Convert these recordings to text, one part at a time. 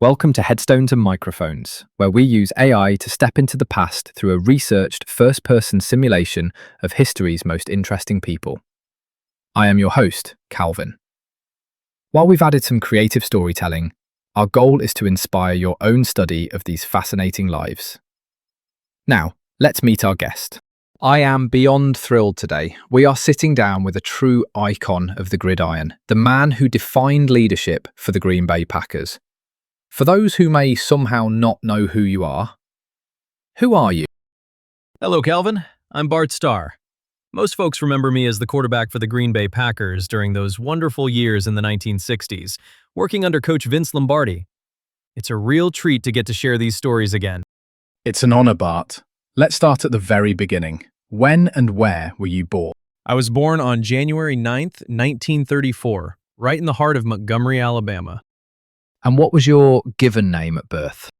Welcome to Headstones and Microphones, where we use AI to step into the past through a researched first-person simulation of history's most interesting people. I am your host, Calvin. While we've added some creative storytelling, our goal is to inspire your own study of these fascinating lives. Now, let's meet our guest. I am beyond thrilled today. We are sitting down with a true icon of the gridiron, the man who defined leadership for the Green Bay Packers. For those who may somehow not know who you are, who are you? Hello, Calvin. I'm Bart Starr. Most folks remember me as the quarterback for the Green Bay Packers during those wonderful years in the 1960s, working under coach Vince Lombardi. It's a real treat to get to share these stories again. It's an honor, Bart. Let's start at the very beginning. When and where were you born? I was born on January 9th, 1934, right in the heart of Montgomery, Alabama. And what was your given name at birth?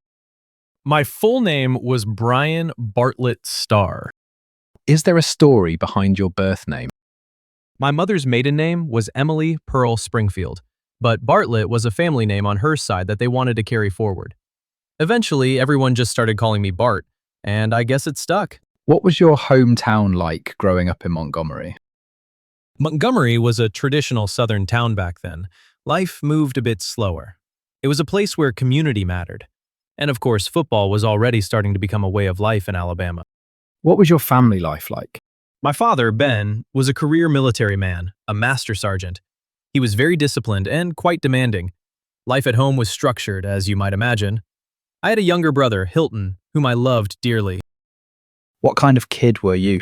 My full name was Brian Bartlett Starr. Is there a story behind your birth name? My mother's maiden name was Emily Pearl Springfield, but Bartlett was a family name on her side that they wanted to carry forward. Eventually, everyone just started calling me Bart, and I guess it stuck. What was your hometown like growing up in Montgomery? Montgomery was a traditional southern town back then. Life moved a bit slower. It was a place where community mattered. And of course, football was already starting to become a way of life in Alabama. What was your family life like? My father, Ben, was a career military man, a master sergeant. He was very disciplined and quite demanding. Life at home was structured, as you might imagine. I had a younger brother, Hilton, whom I loved dearly. What kind of kid were you?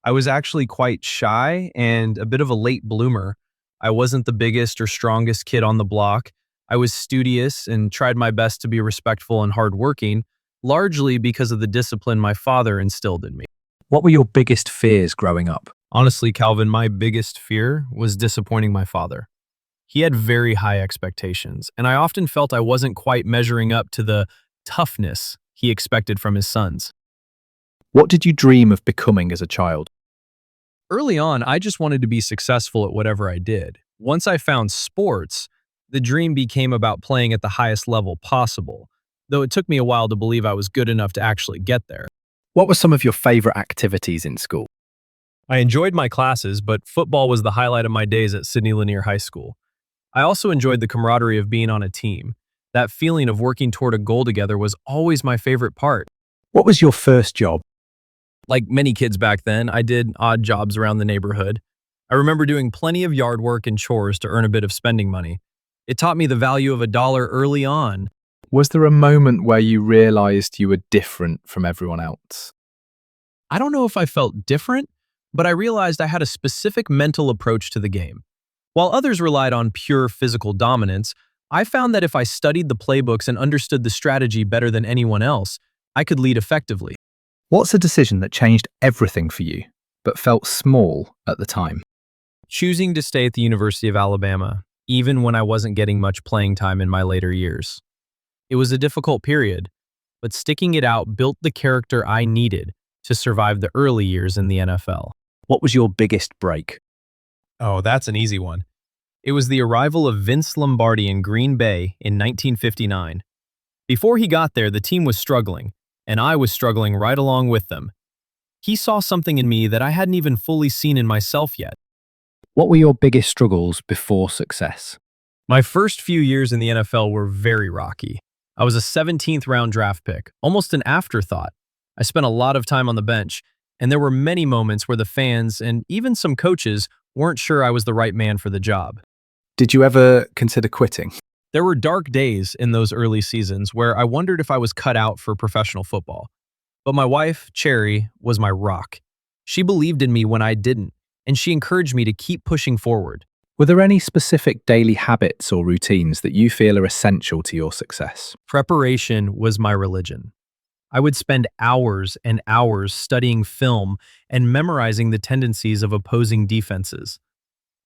I was actually quite shy and a bit of a late bloomer. I wasn't the biggest or strongest kid on the block. I was studious and tried my best to be respectful and hardworking, largely because of the discipline my father instilled in me. What were your biggest fears growing up? Honestly, Calvin, my biggest fear was disappointing my father. He had very high expectations, and I often felt I wasn't quite measuring up to the toughness he expected from his sons. What did you dream of becoming as a child? Early on, I just wanted to be successful at whatever I did. Once I found sports, the dream became about playing at the highest level possible, though it took me a while to believe I was good enough to actually get there. What were some of your favorite activities in school? I enjoyed my classes, but football was the highlight of my days at Sidney Lanier High School. I also enjoyed the camaraderie of being on a team. That feeling of working toward a goal together was always my favorite part. What was your first job? Like many kids back then, I did odd jobs around the neighborhood. I remember doing plenty of yard work and chores to earn a bit of spending money. It taught me the value of $1 early on. Was there a moment where you realized you were different from everyone else? I don't know if I felt different, but I realized I had a specific mental approach to the game. While others relied on pure physical dominance, I found that if I studied the playbooks and understood the strategy better than anyone else, I could lead effectively. What's a decision that changed everything for you, but felt small at the time? Choosing to stay at the University of Alabama, even when I wasn't getting much playing time in my later years. It was a difficult period, but sticking it out built the character I needed to survive the early years in the NFL. What was your biggest break? Oh, that's an easy one. It was the arrival of Vince Lombardi in Green Bay in 1959. Before he got there, the team was struggling, and I was struggling right along with them. He saw something in me that I hadn't even fully seen in myself yet. What were your biggest struggles before success? My first few years in the NFL were very rocky. I was a 17th round draft pick, almost an afterthought. I spent a lot of time on the bench, and there were many moments where the fans and even some coaches weren't sure I was the right man for the job. Did you ever consider quitting? There were dark days in those early seasons where I wondered if I was cut out for professional football. But my wife, Cherry, was my rock. She believed in me when I didn't, and she encouraged me to keep pushing forward. Were there any specific daily habits or routines that you feel are essential to your success? Preparation was my religion. I would spend hours and hours studying film and memorizing the tendencies of opposing defenses.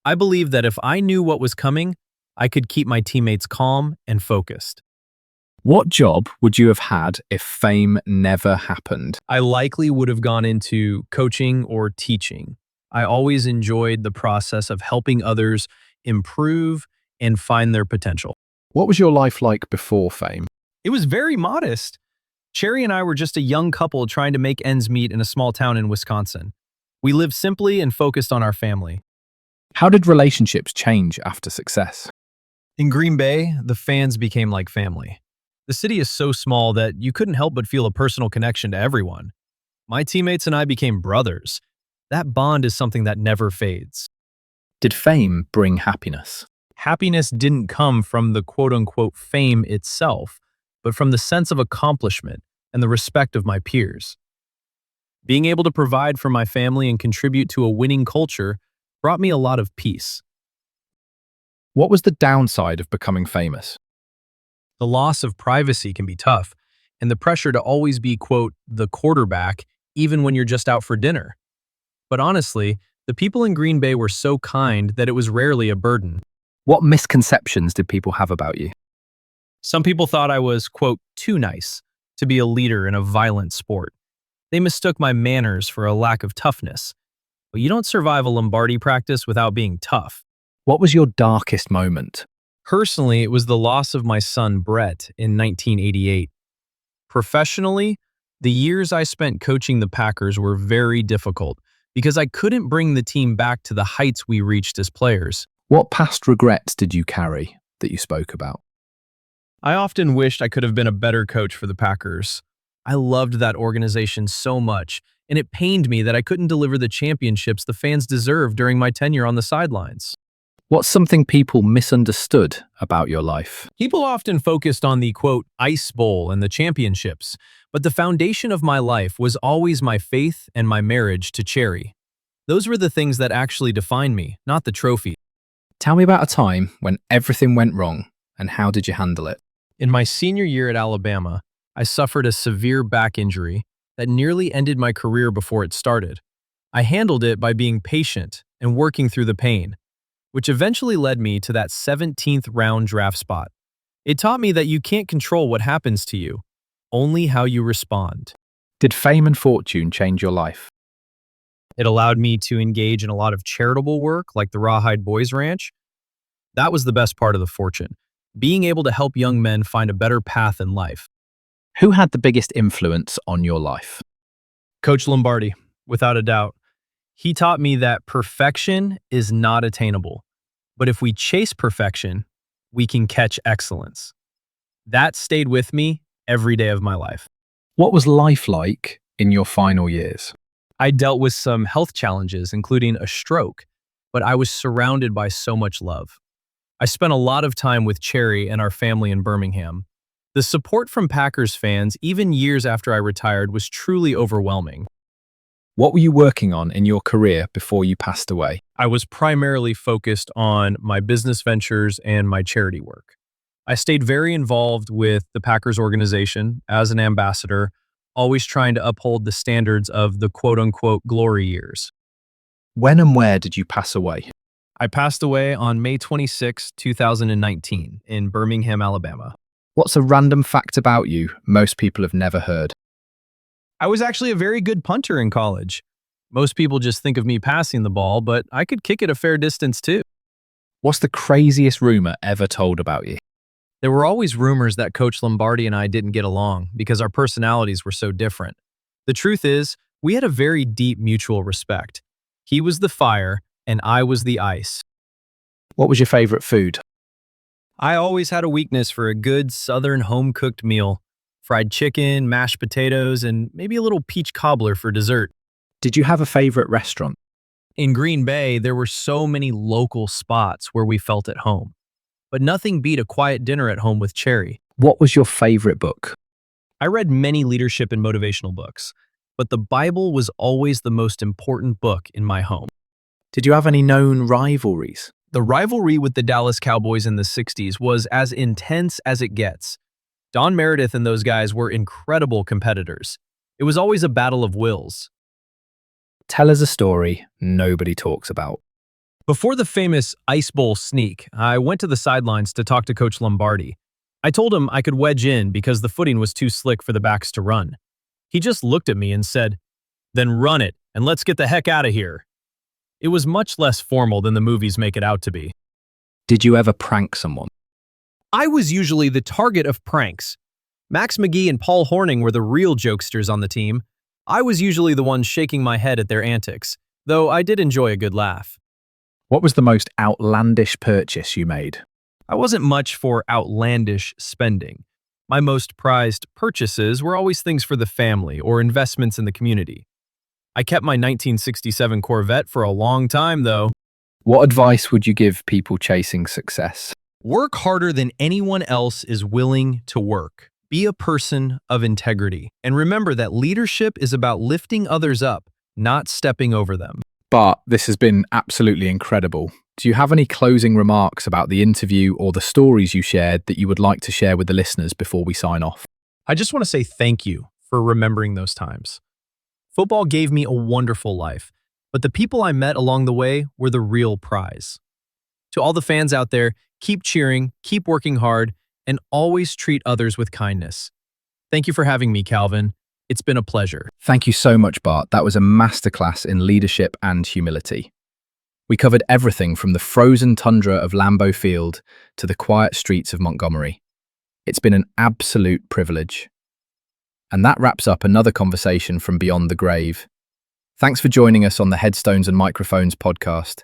I believed that if I knew what was coming, I could keep my teammates calm and focused. What job would you have had if fame never happened? I likely would have gone into coaching or teaching. I always enjoyed the process of helping others improve and find their potential. What was your life like before fame? It was very modest. Cherry and I were just a young couple trying to make ends meet in a small town in Wisconsin. We lived simply and focused on our family. How did relationships change after success? In Green Bay, the fans became like family. The city is so small that you couldn't help but feel a personal connection to everyone. My teammates and I became brothers. That bond is something that never fades. Did fame bring happiness? Happiness didn't come from the quote-unquote fame itself, but from the sense of accomplishment and the respect of my peers. Being able to provide for my family and contribute to a winning culture brought me a lot of peace. What was the downside of becoming famous? The loss of privacy can be tough, and the pressure to always be, quote, the quarterback, even when you're just out for dinner. But honestly, the people in Green Bay were so kind that it was rarely a burden. What misconceptions did people have about you? Some people thought I was, quote, too nice to be a leader in a violent sport. They mistook my manners for a lack of toughness. But you don't survive a Lombardi practice without being tough. What was your darkest moment? Personally, it was the loss of my son Brett in 1988. Professionally, the years I spent coaching the Packers were very difficult because I couldn't bring the team back to the heights we reached as players. What past regrets did you carry that you spoke about? I often wished I could have been a better coach for the Packers. I loved that organization so much, and it pained me that I couldn't deliver the championships the fans deserved during my tenure on the sidelines. What's something people misunderstood about your life? People often focused on the, quote, Ice Bowl and the championships, but the foundation of my life was always my faith and my marriage to Cherry. Those were the things that actually defined me, not the trophy. Tell me about a time when everything went wrong, and how did you handle it? In my senior year at Alabama, I suffered a severe back injury that nearly ended my career before it started. I handled it by being patient and working through the pain, which eventually led me to that 17th round draft spot. It taught me that you can't control what happens to you, only how you respond. Did fame and fortune change your life? It allowed me to engage in a lot of charitable work like the Rawhide Boys Ranch. That was the best part of the fortune, being able to help young men find a better path in life. Who had the biggest influence on your life? Coach Lombardi, without a doubt. He taught me that perfection is not attainable, but if we chase perfection, we can catch excellence. That stayed with me every day of my life. What was life like in your final years? I dealt with some health challenges, including a stroke, but I was surrounded by so much love. I spent a lot of time with Cherry and our family in Birmingham. The support from Packers fans, even years after I retired, was truly overwhelming. What were you working on in your career before you passed away? I was primarily focused on my business ventures and my charity work. I stayed very involved with the Packers organization as an ambassador, always trying to uphold the standards of the quote-unquote glory years. When and where did you pass away? I passed away on May 26, 2019 in Birmingham, Alabama. What's a random fact about you most people have never heard? I was actually a very good punter in college. Most people just think of me passing the ball, but I could kick it a fair distance too. What's the craziest rumor ever told about you? There were always rumors that Coach Lombardi and I didn't get along because our personalities were so different. The truth is, we had a very deep mutual respect. He was the fire, and I was the ice. What was your favorite food? I always had a weakness for a good Southern home-cooked meal. Fried chicken, mashed potatoes, and maybe a little peach cobbler for dessert. Did you have a favorite restaurant? In Green Bay, there were so many local spots where we felt at home. But nothing beat a quiet dinner at home with Cherry. What was your favorite book? I read many leadership and motivational books, but the Bible was always the most important book in my home. Did you have any known rivalries? The rivalry with the Dallas Cowboys in the 60s was as intense as it gets. Don Meredith and those guys were incredible competitors. It was always a battle of wills. Tell us a story nobody talks about. Before the famous Ice Bowl sneak, I went to the sidelines to talk to Coach Lombardi. I told him I could wedge in because the footing was too slick for the backs to run. He just looked at me and said, "Then run it, and let's get the heck out of here." It was much less formal than the movies make it out to be. Did you ever prank someone? I was usually the target of pranks. Max McGee and Paul Hornung were the real jokesters on the team. I was usually the one shaking my head at their antics, though I did enjoy a good laugh. What was the most outlandish purchase you made? I wasn't much for outlandish spending. My most prized purchases were always things for the family or investments in the community. I kept my 1967 Corvette for a long time, though. What advice would you give people chasing success? Work harder than anyone else is willing to work. Be a person of integrity. And remember that leadership is about lifting others up, not stepping over them. Bart, this has been absolutely incredible. Do you have any closing remarks about the interview or the stories you shared that you would like to share with the listeners before we sign off? I just want to say thank you for remembering those times. Football gave me a wonderful life, but the people I met along the way were the real prize. To all the fans out there, keep cheering, keep working hard, and always treat others with kindness. Thank you for having me, Calvin. It's been a pleasure. Thank you so much, Bart. That was a masterclass in leadership and humility. We covered everything from the frozen tundra of Lambeau Field to the quiet streets of Montgomery. It's been an absolute privilege. And that wraps up another conversation from Beyond the Grave. Thanks for joining us on the Headstones and Microphones podcast.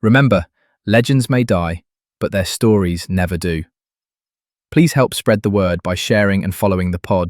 Remember, legends may die, but their stories never do. Please help spread the word by sharing and following the pod